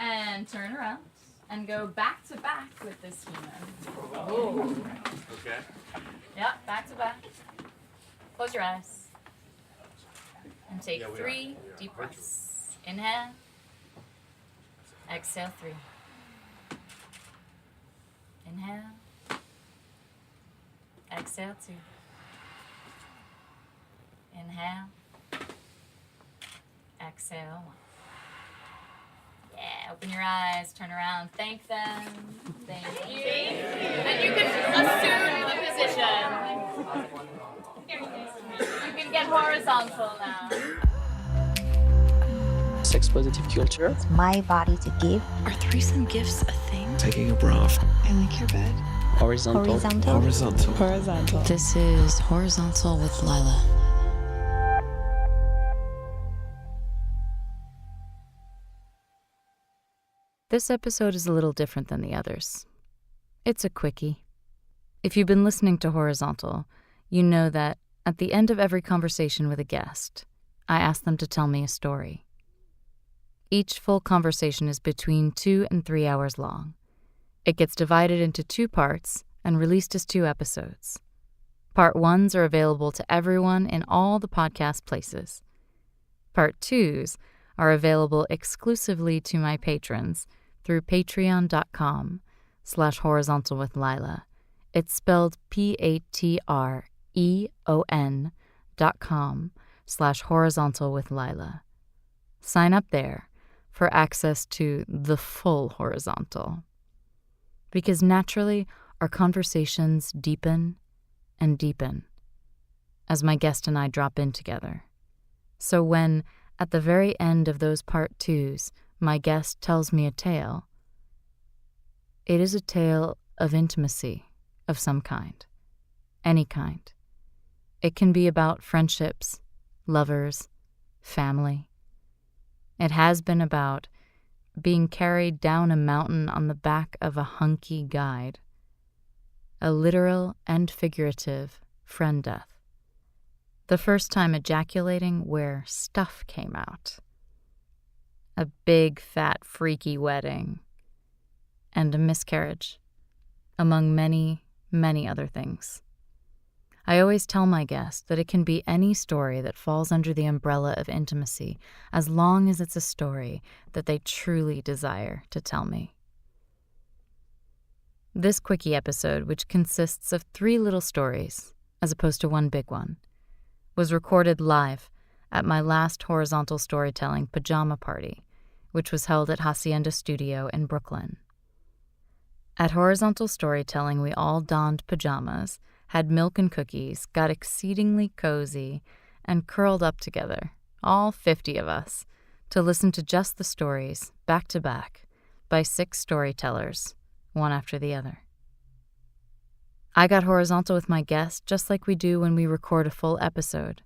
And turn around and go back to back with this human. Oh. Okay. Yep, back to back. Close your eyes. And take 3 deep breaths. Inhale. Exhale 3. Inhale. Exhale 2. Inhale. Exhale 1. Yeah, open your eyes, turn around, thank them. Thank you. And you can assume the position. You can get horizontal now. Sex positive culture. It's my body to give. Are threesome gifts a thing? Taking a bath. I like your bed. Horizontal. This is Horizontal with Lalla. This episode is a little different than the others. It's a quickie. If you've been listening to Horizontal, you know that at the end of every conversation with a guest, I ask them to tell me a story. Each full conversation is between 2 and 3 hours long. It gets divided into 2 parts and released as 2 episodes. Part 1s are available to everyone in all the podcast places. Part 2s are available exclusively to my patrons through patreon.com/horizontalwithlila. It's spelled patreon.com/horizontalwithlila. Sign up there for access to the full horizontal. Because naturally, our conversations deepen and deepen as my guest and I drop in together. So when, at the very end of those part 2s, my guest tells me a tale, it is a tale of intimacy of some kind, any kind. It can be about friendships, lovers, family. It has been about being carried down a mountain on the back of a hunky guide, a literal and figurative friend death. The first time ejaculating where stuff came out. A big, fat, freaky wedding. And a miscarriage. Among many, many other things. I always tell my guests that it can be any story that falls under the umbrella of intimacy, as long as it's a story that they truly desire to tell me. This quickie episode, which consists of 3 little stories, as opposed to 1 big one, was recorded live at my last Horizontal Storytelling pajama party, which was held at Hacienda Studio in Brooklyn. At Horizontal Storytelling, we all donned pajamas, had milk and cookies, got exceedingly cozy, and curled up together, all 50 of us, to listen to just the stories, back to back, by 6 storytellers, one after the other. I got horizontal with my guest just like we do when we record a full episode,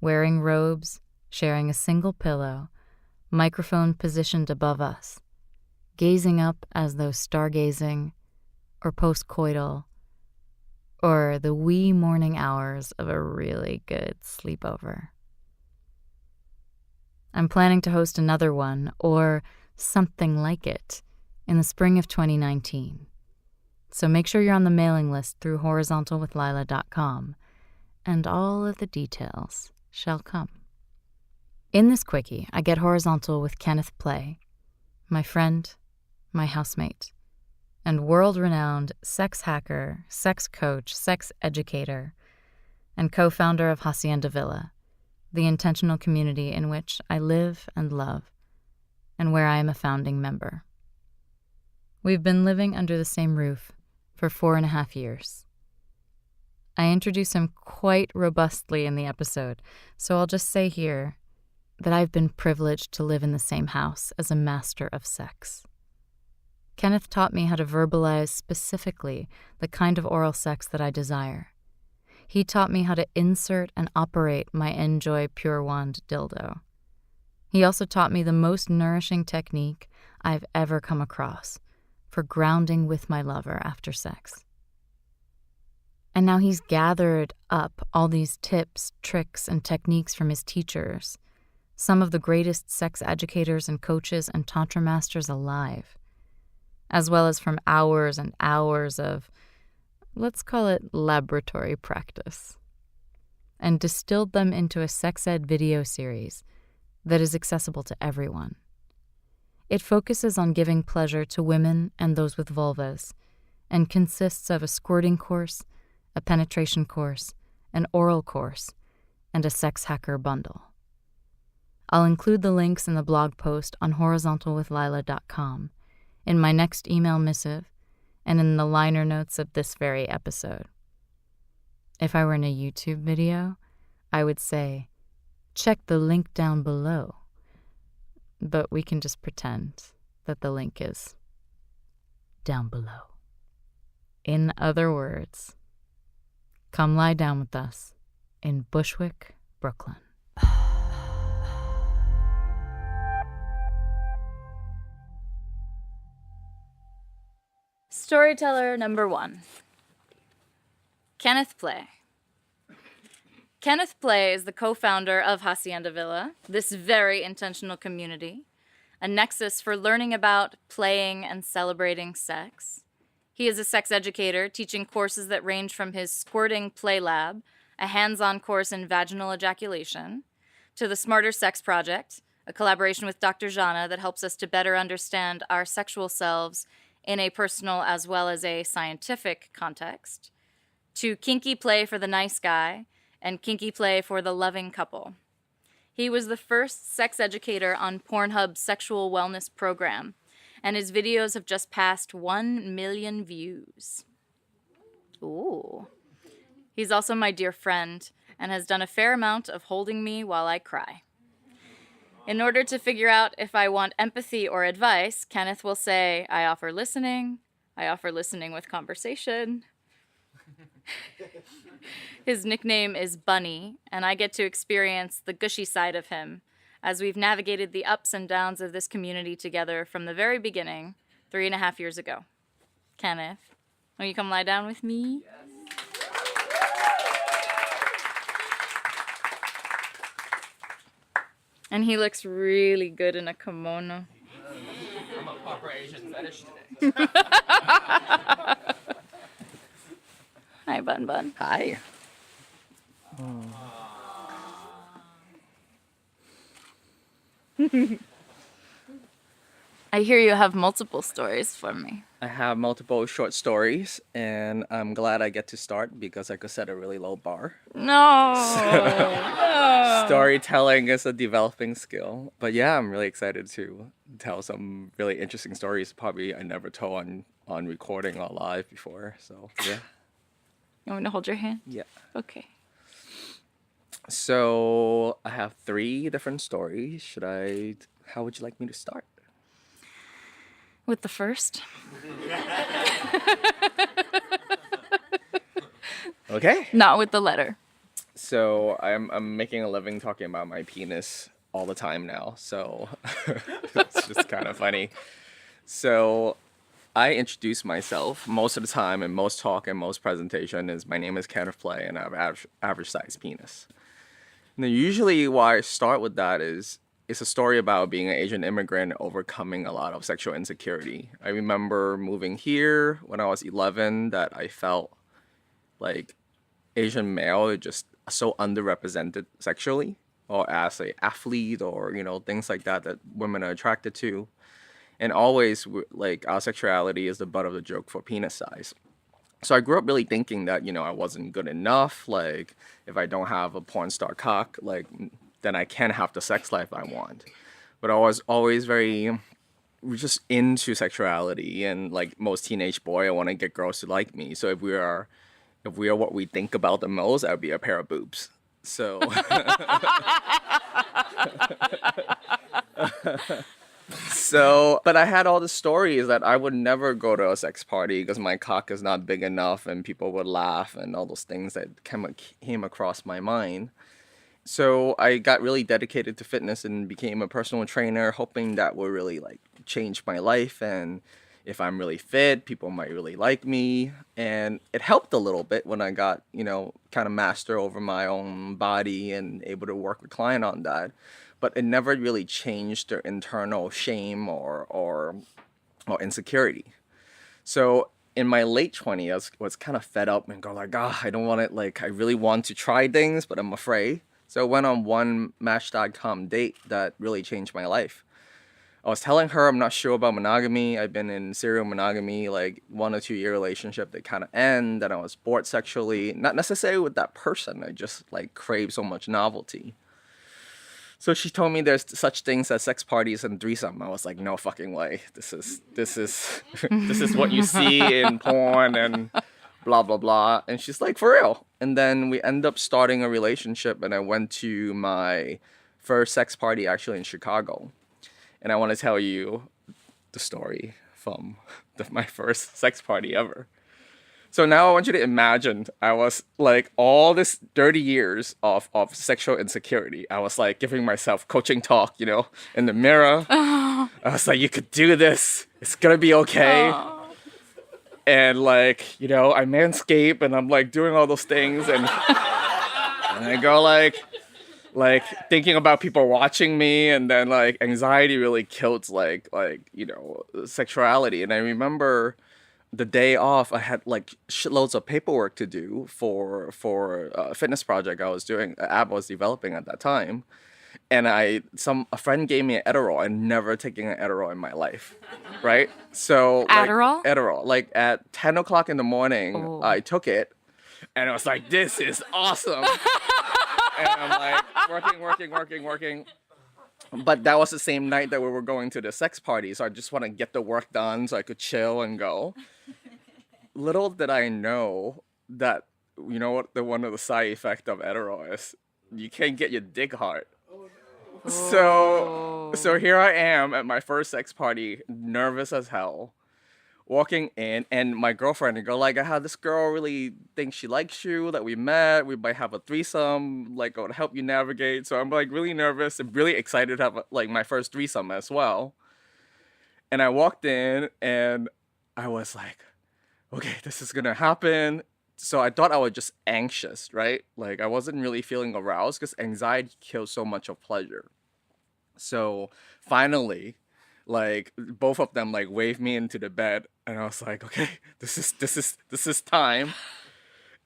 wearing robes, sharing a single pillow, microphone positioned above us, gazing up as though stargazing, or postcoital, or the wee morning hours of a really good sleepover. I'm planning to host another one, or something like it, in the spring of 2019. So make sure you're on the mailing list through horizontalwithlila.com, and all of the details shall come. In this quickie, I get horizontal with Kenneth Play, my friend, my housemate, and world-renowned sex hacker, sex coach, sex educator, and co-founder of Hacienda Villa, the intentional community in which I live and love, and where I am a founding member. We've been living under the same roof for 4.5 years. I introduce him quite robustly in the episode, so I'll just say here that I've been privileged to live in the same house as a master of sex. Kenneth taught me how to verbalize specifically the kind of oral sex that I desire. He taught me how to insert and operate my Enjoy Pure Wand dildo. He also taught me the most nourishing technique I've ever come across for grounding with my lover after sex. And now he's gathered up all these tips, tricks, and techniques from his teachers some of the greatest sex educators and coaches and tantra masters alive, as well as from hours and hours of, let's call it laboratory practice, and distilled them into a sex ed video series that is accessible to everyone. It focuses on giving pleasure to women and those with vulvas, and consists of a squirting course, a penetration course, an oral course, and a sex hacker bundle. I'll include the links in the blog post on horizontalwithlila.com, in my next email missive, and in the liner notes of this very episode. If I were in a YouTube video, I would say, check the link down below. But we can just pretend that the link is down below. In other words, come lie down with us in Bushwick, Brooklyn. Storyteller number 1. Kenneth Play. Kenneth Play is the co-founder of Hacienda Villa, this very intentional community, a nexus for learning about, playing, and celebrating sex. He is a sex educator, teaching courses that range from his squirting play lab, a hands-on course in vaginal ejaculation, to the Smarter Sex Project, a collaboration with Dr. Jana that helps us to better understand our sexual selves in a personal as well as a scientific context, to kinky play for the nice guy, and kinky play for the loving couple. He was the first sex educator on Pornhub's sexual wellness program, and his videos have just passed 1 million views. Ooh. He's also my dear friend, and has done a fair amount of holding me while I cry. In order to figure out if I want empathy or advice, Kenneth will say, I offer listening with conversation. His nickname is Bunny, and I get to experience the gushy side of him as we've navigated the ups and downs of this community together from the very beginning, 3.5 years ago. Kenneth, will you come lie down with me? Yes. And he looks really good in a kimono. I'm a proper Asian fetish today. Hi, Bun Bun. Hi. I hear you have multiple stories for me. I have multiple short stories, and I'm glad I get to start because I could set a really low bar. No. No. Storytelling is a developing skill. But yeah, I'm really excited to tell some really interesting stories probably I never told on recording or live before. So yeah. You want me to hold your hand? Yeah. Okay. So I have 3 different stories. How would you like me to start? With the first? Okay. Not with the letter. So I'm making a living talking about my penis all the time now. So it's just kind of funny. So I introduce myself most of the time in most talk and most presentation is my name is Kenneth Play and I have average size penis. Now usually why I start with that is it's a story about being an Asian immigrant overcoming a lot of sexual insecurity. I remember moving here when I was 11 that I felt like Asian male is just so underrepresented sexually or as an athlete or, things like that women are attracted to. And always, like, our sexuality is the butt of the joke for penis size. So I grew up really thinking that, I wasn't good enough. Like, if I don't have a porn star cock, like, then I can have the sex life I want. But I was always very just into sexuality. And like most teenage boy, I want to get girls to like me. So if we are what we think about the most, that would be a pair of boobs. So... but I had all the stories that I would never go to a sex party because my cock is not big enough and people would laugh and all those things that came across my mind. So I got really dedicated to fitness and became a personal trainer, hoping that would really like change my life and if I'm really fit, people might really like me. And it helped a little bit when I got, kind of master over my own body and able to work with client on that. But it never really changed their internal shame or insecurity. So in my late 20s, I was kind of fed up and go like, I don't want it. Like, I really want to try things, but I'm afraid. So I went on one Match.com date that really changed my life. I was telling her I'm not sure about monogamy. I've been in serial monogamy, like 1 or 2 year relationship that kind of end, and I was bored sexually. Not necessarily with that person. I just like crave so much novelty. So she told me there's such things as sex parties and threesome. I was like, no fucking way. This is this is what you see in porn and blah blah blah. And she's like, for real. And then we end up starting a relationship, and I went to my first sex party actually in Chicago. And I want to tell you the story from my first sex party ever. So now I want you to imagine I was like all this 30 years of sexual insecurity. I was like giving myself coaching talk, in the mirror. I was like, you could do this. It's going to be okay. And like, I manscape and I'm like doing all those things. And I go like thinking about people watching me, and then like anxiety really killed sexuality. And I remember the day off, I had like shitloads of paperwork to do for a fitness project I was doing, an app I was developing at that time. And a friend gave me an Adderall. I'd never taken an Adderall in my life, right? So Adderall? Adderall. Like at 10 o'clock in the morning, I took it, and I was like, this is awesome. And I'm like working. But that was the same night that we were going to the sex party. So I just want to get the work done so I could chill and go. Little did I know that, what one of the side effects of Adderall is? You can't get your dick hard. So here I am at my first sex party, nervous as hell. Walking in, and my girlfriend would go like, I had this girl really thinks she likes you, that we met, we might have a threesome, like I would help you navigate. So I'm like really nervous and really excited to have like my first threesome as well. And I walked in and I was like, okay, this is gonna happen. So I thought I was just anxious, right? Like I wasn't really feeling aroused because anxiety kills so much of pleasure. So finally, like both of them like waved me into the bed, and I was like, okay, this is time.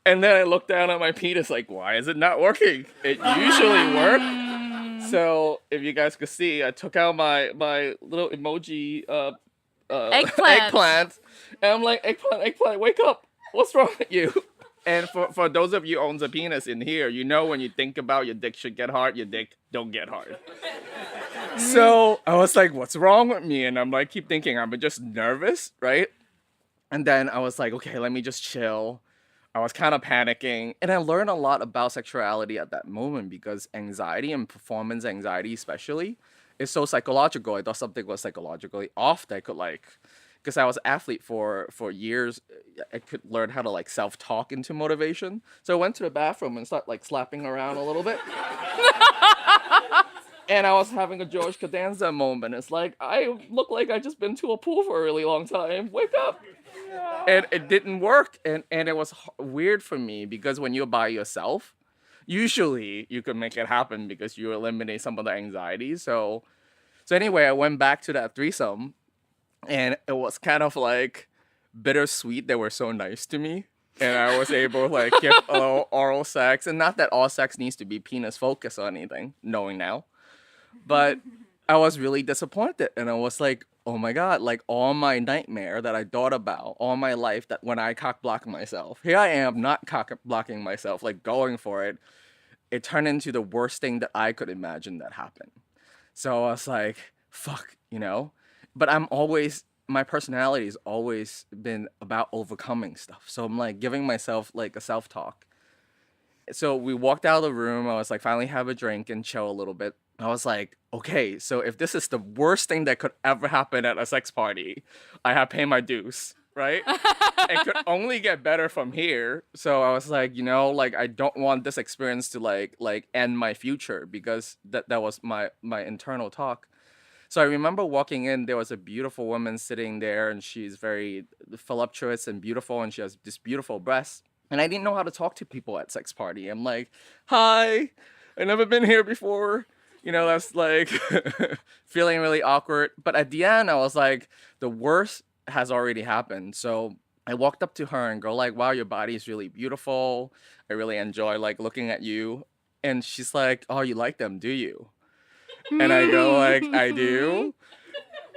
And then I looked down at my penis like, why is it not working? It usually works. So if you guys could see, I took out my little emoji eggplant, and I'm like, eggplant, wake up. What's wrong with you? And for those of you who owns a penis in here, when you think about your dick should get hard, your dick don't get hard. So I was like, what's wrong with me? And I'm like, keep thinking, I'm just nervous, right? And then I was like, okay, let me just chill. I was kind of panicking. And I learned a lot about sexuality at that moment because anxiety and performance anxiety especially is so psychological. I thought something was psychologically off that I could because I was an athlete for years, I could learn how to like self-talk into motivation. So I went to the bathroom and started like slapping around a little bit. And I was having a George Costanza moment. It's like, I look like I just been to a pool for a really long time. Wake up. Yeah. And it didn't work. And it was weird for me because when you're by yourself, usually you can make it happen because you eliminate some of the anxiety. So anyway, I went back to that threesome, and it was kind of like bittersweet. They were so nice to me. And I was able to like give a little oral sex. And not that all sex needs to be penis focused or anything, knowing now. But I was really disappointed. And I was like, oh my God, like all my nightmare that I thought about all my life, that when I cock block myself, here I am not cock blocking myself, like going for it. It turned into the worst thing that I could imagine that happened. So I was like, fuck, But my personality has always been about overcoming stuff. So I'm like giving myself like a self-talk. So we walked out of the room. I was like, finally have a drink and chill a little bit. I was like, okay, so if this is the worst thing that could ever happen at a sex party, I have paid my dues, right? It could only get better from here. So I was like, I don't want this experience to like end my future, because that was my internal talk. So I remember walking in, there was a beautiful woman sitting there, and she's very voluptuous and beautiful, and she has this beautiful breasts. And I didn't know how to talk to people at sex party. I'm like, hi, I've never been here before. That's like feeling really awkward. But at the end, I was like, the worst has already happened. So I walked up to her and go like, wow, your body is really beautiful. I really enjoy like looking at you. And she's like, oh, you like them, do you? And I go like, I do.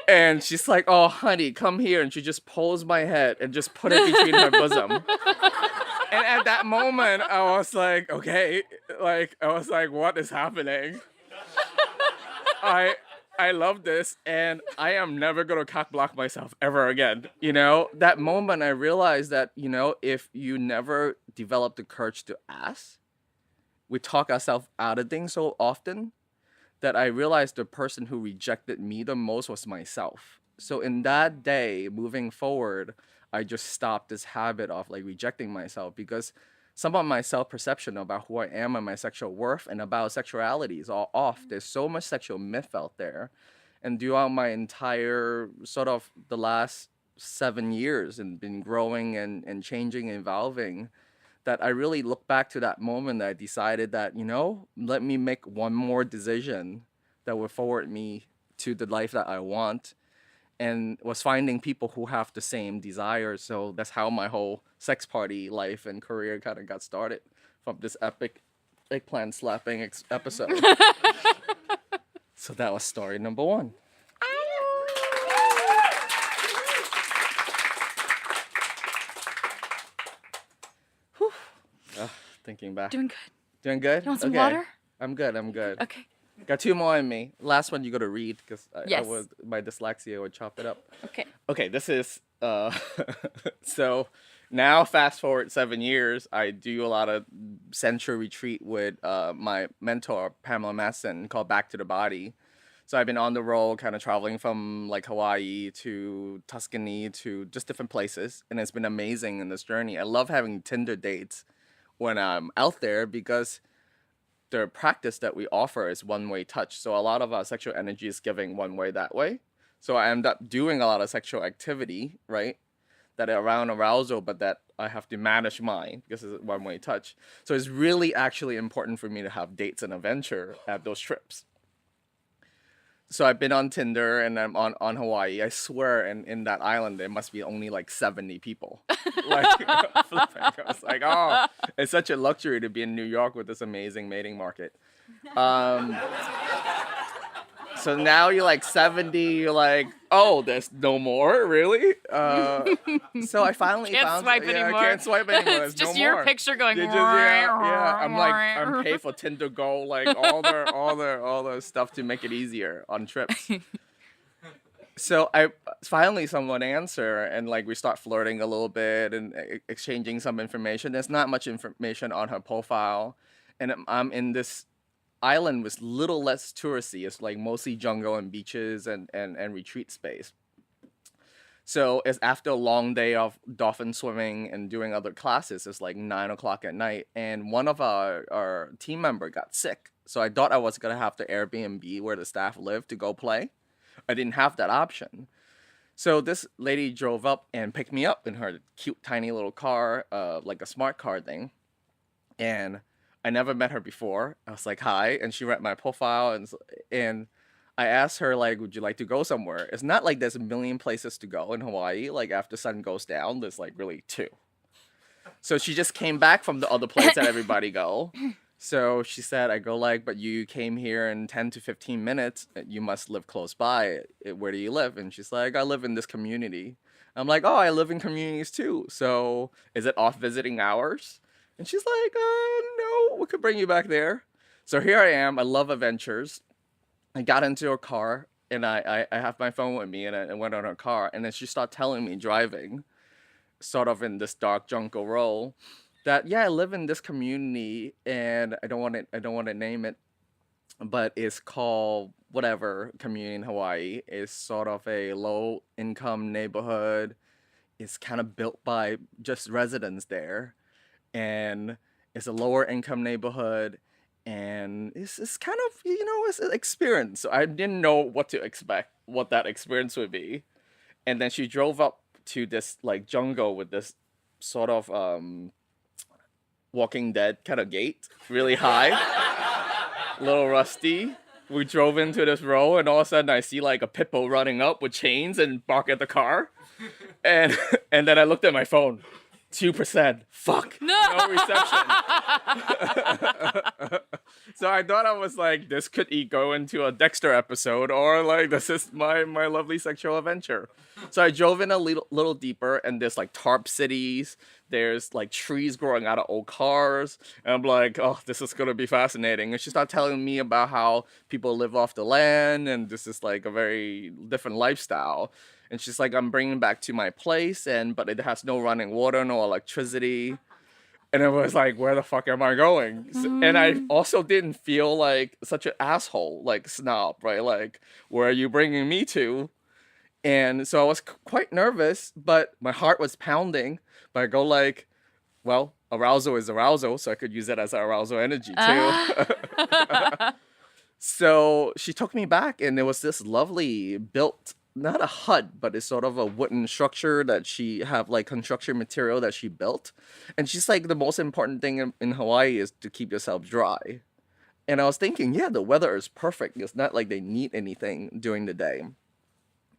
And she's like, oh, honey, come here. And she just pulls my head and just put it between her bosom. And at that moment, I was like, okay, like, I was like, what is happening? I love this, and I am never gonna cock block myself ever again. That moment I realized that, if you never develop the courage to ask, we talk ourselves out of things so often that I realized the person who rejected me the most was myself. So in that day, moving forward, I just stopped this habit of like rejecting myself, because some of my self-perception about who I am and my sexual worth and about sexuality is all off. There's so much sexual myth out there. And throughout my entire sort of the last 7 years and been growing and changing and evolving, that I really look back to that moment that I decided that, let me make one more decision that will forward me to the life that I want, and was finding people who have the same desires. So that's how my whole sex party life and career kind of got started, from this epic eggplant slapping episode. So that was story number 1. Thinking back. Doing good. Doing good? You want some water? I'm good. Okay. Got 2 more in me. Last one you got to read, because Yes. my dyslexia would chop it up. Okay. Okay, this is so now fast forward 7 years, I do a lot of sensual retreat with my mentor Pamela Masson, called Back to the Body. So I've been on the road, kind of traveling from like Hawaii to Tuscany to just different places, and it's been amazing in this journey. I love having Tinder dates when I'm out there, because the practice that we offer is one-way touch. So a lot of our sexual energy is giving one way that way. So I end up doing a lot of sexual activity, right, that are around arousal, but that I have to manage mine because it's one-way touch. So it's really actually important for me to have dates and adventure at those trips. So I've been on Tinder and I'm on Hawaii. I swear in that island, there must be only like 70 people. Like, flipping. I was like, oh, it's such a luxury to be in New York with this amazing mating market. So now you're like 70, you're like, oh, there's no more, really? So I finally Can't swipe anymore. I can't swipe anymore. It's There's just no your more. picture going. Yeah. I'm paid for Tinder Gold, like all the stuff to make it easier on trips. So I finally someone answer, and like we start flirting a little bit and exchanging some information. There's not much information on her profile, and I'm in this island was little less touristy. It's like mostly jungle and beaches and retreat space. So it's after a long day of dolphin swimming and doing other classes. It's like 9 o'clock at night, and one of our team member got sick. So I thought I was gonna have to Airbnb where the staff lived to go play. I didn't have that option. So this lady drove up and picked me up in her cute tiny little car, like a smart car thing. And I never met her before. I was like, hi. And she read my profile, and I asked her, like, would you like to go somewhere? It's not like there's a million places to go in Hawaii. Like, after sun goes down, there's like really 2. So she just came back from the other place that everybody go. So she said, I go like, but you came here in 10 to 15 minutes. You must live close by. Where do you live? And she's like, I live in this community. I'm like, oh, I live in communities too. So is it off visiting hours? And she's like, no, we could bring you back there. So here I am. I love adventures. I got into her car, and I have my phone with me, and I went on her car. And then she started telling me, driving, sort of in this dark jungle road, that, yeah, I live in this community, and I don't want to name it, but it's called whatever community in Hawaii. It's sort of a low-income neighborhood. It's kind of built by just residents there. And it's a lower income neighborhood, And it's kind of, it's an experience. So I didn't know what to expect, what that experience would be. And then she drove up to this like jungle with this sort of Walking Dead kind of gate, really high, a little rusty. We drove into this row, and all of a sudden I see like a pit bull running up with chains and bark at the car. And and then I looked at my phone. 2%. Fuck. No reception. So I thought I was like, this could go into a Dexter episode, or like this is my lovely sexual adventure. So I drove in a little deeper, and there's like tarp cities. There's like trees growing out of old cars. And I'm like, oh, this is gonna be fascinating. And she started telling me about how people live off the land, and this is like a very different lifestyle. And she's like, I'm bringing back to my place, but it has no running water, no electricity. And it was like, where the fuck am I going? And I also didn't feel like such an asshole, like snob, right? Like, where are you bringing me to? And so I was quite nervous, but my heart was pounding. But I go like, well, arousal is arousal, so I could use it as arousal energy too. So she took me back, and there was this lovely built, not a hut, but it's sort of a wooden structure that she have like construction material that she built. And she's like, the most important thing in Hawaii is to keep yourself dry. And I was thinking, yeah, the weather is perfect. It's not like they need anything during the day.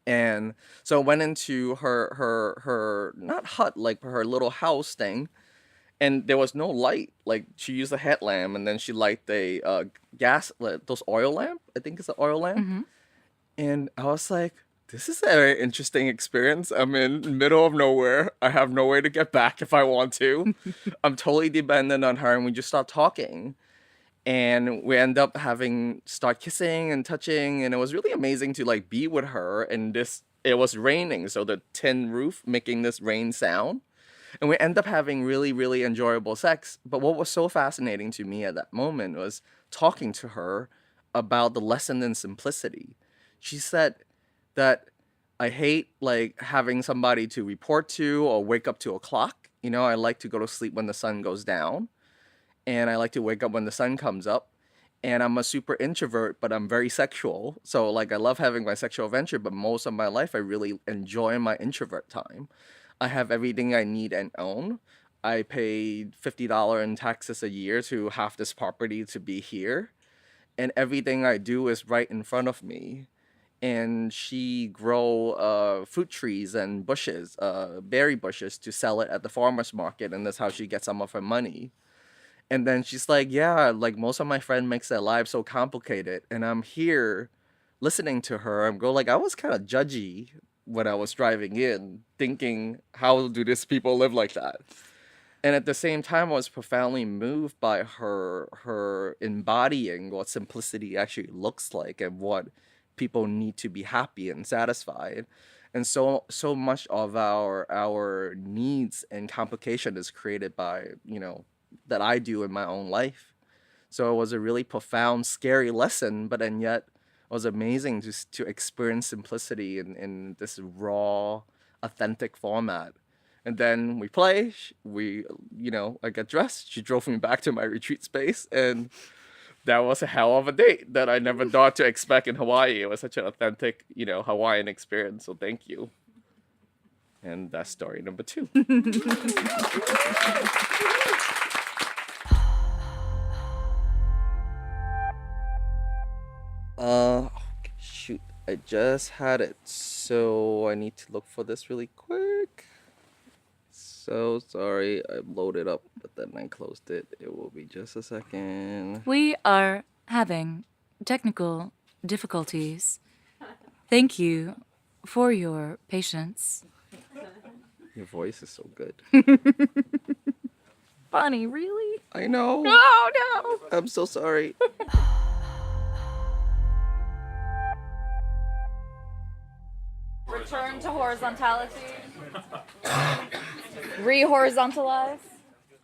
And so I went into her not hut, like her little house thing. And there was no light. Like, she used a headlamp, and then she light the gas, those oil lamp. I think it's an oil lamp. Mm-hmm. And I was like, this is a very interesting experience. I'm in the middle of nowhere. I have no way to get back if I want to. I'm totally dependent on her, and we just start talking. And we end up start kissing and touching, and it was really amazing to like be with her. And it was raining, so the tin roof making this rain sound. And we end up having really, really enjoyable sex. But what was so fascinating to me at that moment was talking to her about the lesson in simplicity. She said that I hate like having somebody to report to or wake up to a clock. I like to go to sleep when the sun goes down. And I like to wake up when the sun comes up. And I'm a super introvert, but I'm very sexual. So like I love having my sexual adventure, but most of my life I really enjoy my introvert time. I have everything I need and own. I paid $50 in taxes a year to have this property to be here. And everything I do is right in front of me. And she grow fruit trees and bushes, berry bushes, to sell it at the farmer's market. And that's how she gets some of her money. And then she's like, yeah, like most of my friends makes their lives so complicated. And I'm here listening to her. I'm go like, I was kind of judgy when I was driving in, thinking, how do these people live like that? And at the same time, I was profoundly moved by her embodying what simplicity actually looks like and what people need to be happy and satisfied. And so much of our needs and complication is created by, that I do in my own life. So it was a really profound, scary lesson, but then yet it was amazing to experience simplicity in this raw, authentic format. And then we play, I get dressed. She drove me back to my retreat space, and that was a hell of a date that I never thought to expect in Hawaii. It was such an authentic, Hawaiian experience. So thank you. And that's story number 2. Shoot, I just had it, so I need to look for this really quick. So sorry, I loaded up, but then I closed it. It will be just a second. We are having technical difficulties. Thank you for your patience. Your voice is so good. Bonnie, really? I know. Oh, no. I'm so sorry. Return to horizontality. Re-horizontalize.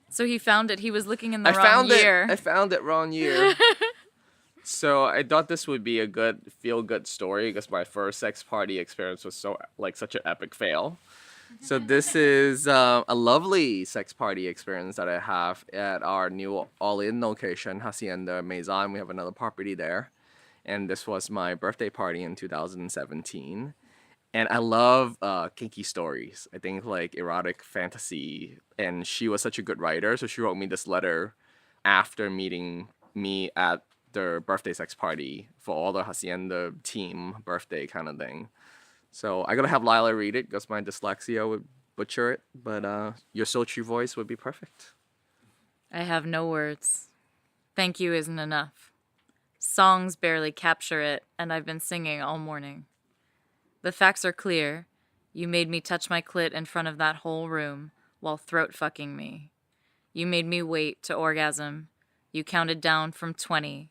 So he found it. He was looking in the wrong year. I found it wrong year. So I thought this would be a good feel-good story because my first sex party experience was such an epic fail. So this is a lovely sex party experience that I have at our new all-in location, Hacienda Maison. We have another property there. And this was my birthday party in 2017. And I love kinky stories. I think like erotic fantasy. And she was such a good writer, so she wrote me this letter after meeting me at their birthday sex party for all the Hacienda team birthday kind of thing. So I gotta have Lila read it because my dyslexia would butcher it, but your sultry voice would be perfect. I have no words. Thank you isn't enough. Songs barely capture it, and I've been singing all morning. The facts are clear. You made me touch my clit in front of that whole room while throat fucking me. You made me wait to orgasm. You counted down from 20,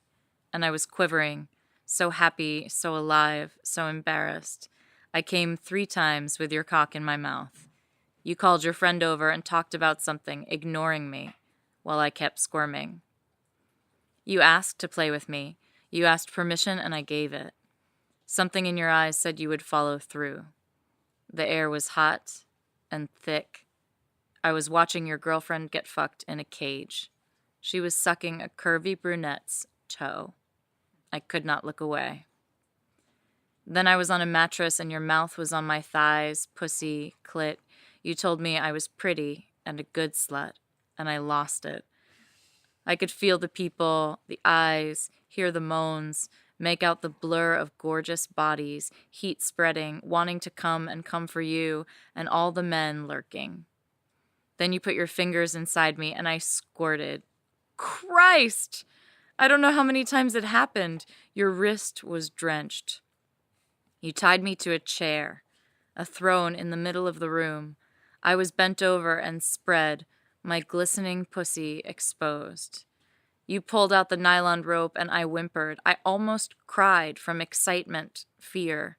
and I was quivering, so happy, so alive, so embarrassed. I came 3 times with your cock in my mouth. You called your friend over and talked about something, ignoring me, while I kept squirming. You asked to play with me. You asked permission, and I gave it. Something in your eyes said you would follow through. The air was hot and thick. I was watching your girlfriend get fucked in a cage. She was sucking a curvy brunette's toe. I could not look away. Then I was on a mattress and your mouth was on my thighs, pussy, clit. You told me I was pretty and a good slut, and I lost it. I could feel the people, the eyes, hear the moans, make out the blur of gorgeous bodies, heat spreading, wanting to come and come for you, and all the men lurking. Then you put your fingers inside me and I squirted. Christ! I don't know how many times it happened. Your wrist was drenched. You tied me to a chair, a throne in the middle of the room. I was bent over and spread, my glistening pussy exposed. You pulled out the nylon rope and I whimpered. I almost cried from excitement, fear.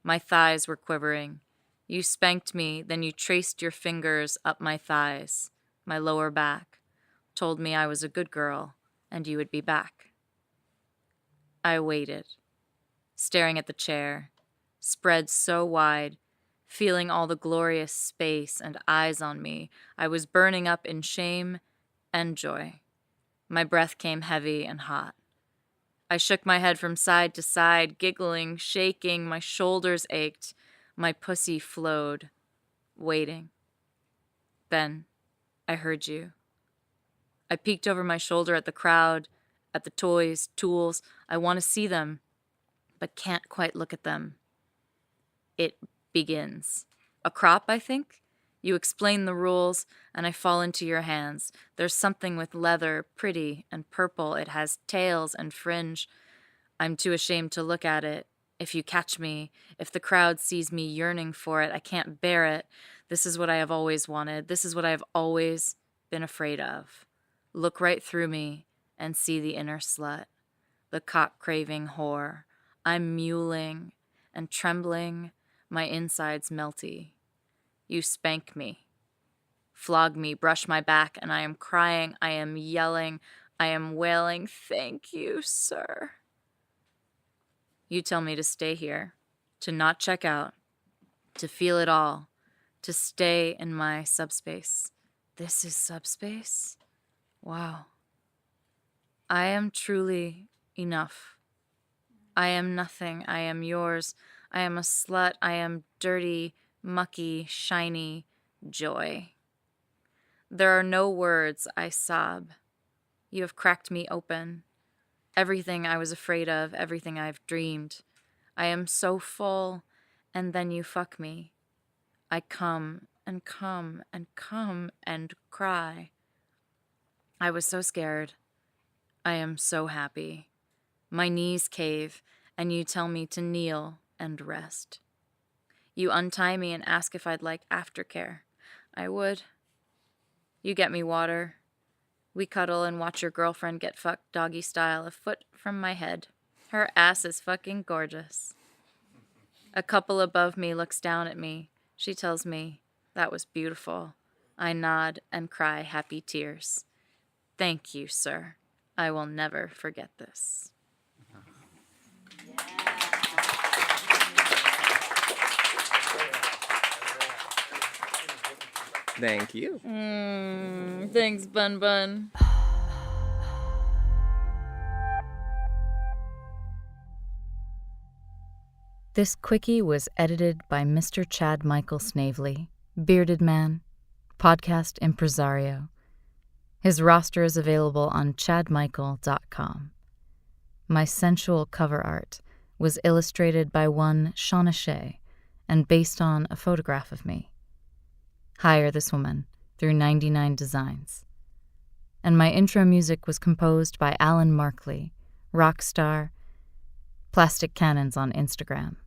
My thighs were quivering. You spanked me, then you traced your fingers up my thighs, my lower back, told me I was a good girl and you would be back. I waited, staring at the chair, spread so wide, feeling all the glorious space and eyes on me. I was burning up in shame and joy. My breath came heavy and hot. I shook my head from side to side, giggling, shaking. My shoulders ached. My pussy flowed, waiting. Then I heard you. I peeked over my shoulder at the crowd, at the toys, tools. I want to see them, but can't quite look at them. It begins. A crop, I think? You explain the rules, and I fall into your hands. There's something with leather, pretty and purple. It has tails and fringe. I'm too ashamed to look at it. If you catch me, if the crowd sees me yearning for it, I can't bear it. This is what I have always wanted. This is what I have always been afraid of. Look right through me and see the inner slut, the cock-craving whore. I'm mewling and trembling, my insides melty. You spank me, flog me, brush my back, and I am crying, I am yelling, I am wailing, thank you, sir. You tell me to stay here, to not check out, to feel it all, to stay in my subspace. This is subspace? Wow. I am truly enough. I am nothing. I am yours. I am a slut. I am dirty, mucky, shiny joy. There are no words, I sob. You have cracked me open. Everything I was afraid of, everything I've dreamed. I am so full, and then you fuck me. I come and come and come and cry. I was so scared. I am so happy. My knees cave, and you tell me to kneel and rest. You untie me and ask if I'd like aftercare. I would. You get me water. We cuddle and watch your girlfriend get fucked doggy style a foot from my head. Her ass is fucking gorgeous. A couple above me looks down at me. She tells me, that was beautiful. I nod and cry happy tears. Thank you, sir. I will never forget this. Thank you. Thanks, Bun Bun. This quickie was edited by Mr. Chad Michael Snavely, bearded man, podcast impresario. His roster is available on chadmichael.com. My sensual cover art was illustrated by one Shauna Shea and based on a photograph of me. Hire this woman through 99 Designs. And my intro music was composed by Alan Markley, Rockstar, Plastic Cannons on Instagram.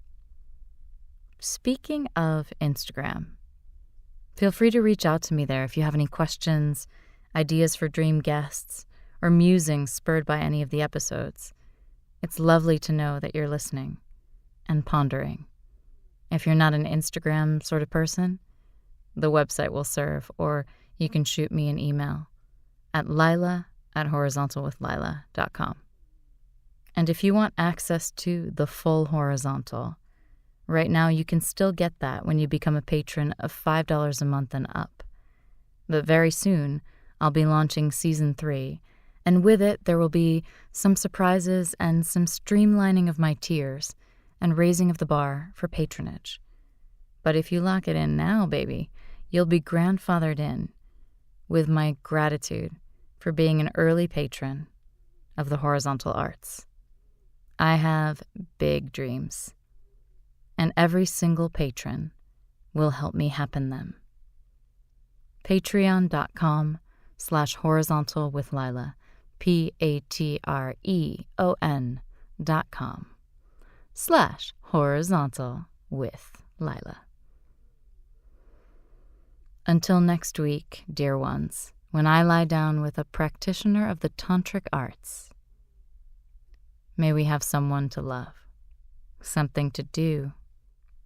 Speaking of Instagram, feel free to reach out to me there if you have any questions, ideas for dream guests, or musings spurred by any of the episodes. It's lovely to know that you're listening and pondering. If you're not an Instagram sort of person, the website will serve, or you can shoot me an email at lila@horizontalwithlila.com. And if you want access to the full Horizontal, right now you can still get that when you become a patron of $5 a month and up. But very soon, I'll be launching Season 3, and with it there will be some surprises and some streamlining of my tiers and raising of the bar for patronage. But if you lock it in now, baby, you'll be grandfathered in with my gratitude for being an early patron of the Horizontal Arts. I have big dreams, and every single patron will help me happen them. Patreon.com/horizontalwithlila, patreon.com/horizontalwithlila. Until next week, dear ones, when I lie down with a practitioner of the tantric arts, may we have someone to love, something to do,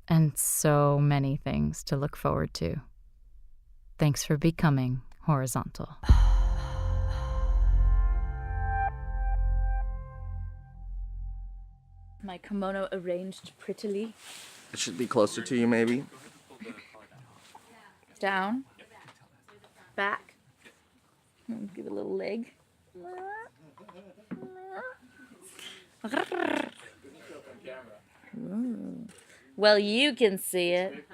and so many things to look forward to. Thanks for becoming horizontal. My kimono arranged prettily. It should be closer to you, maybe. Down. Back. Give it a little leg. Well, you can see it.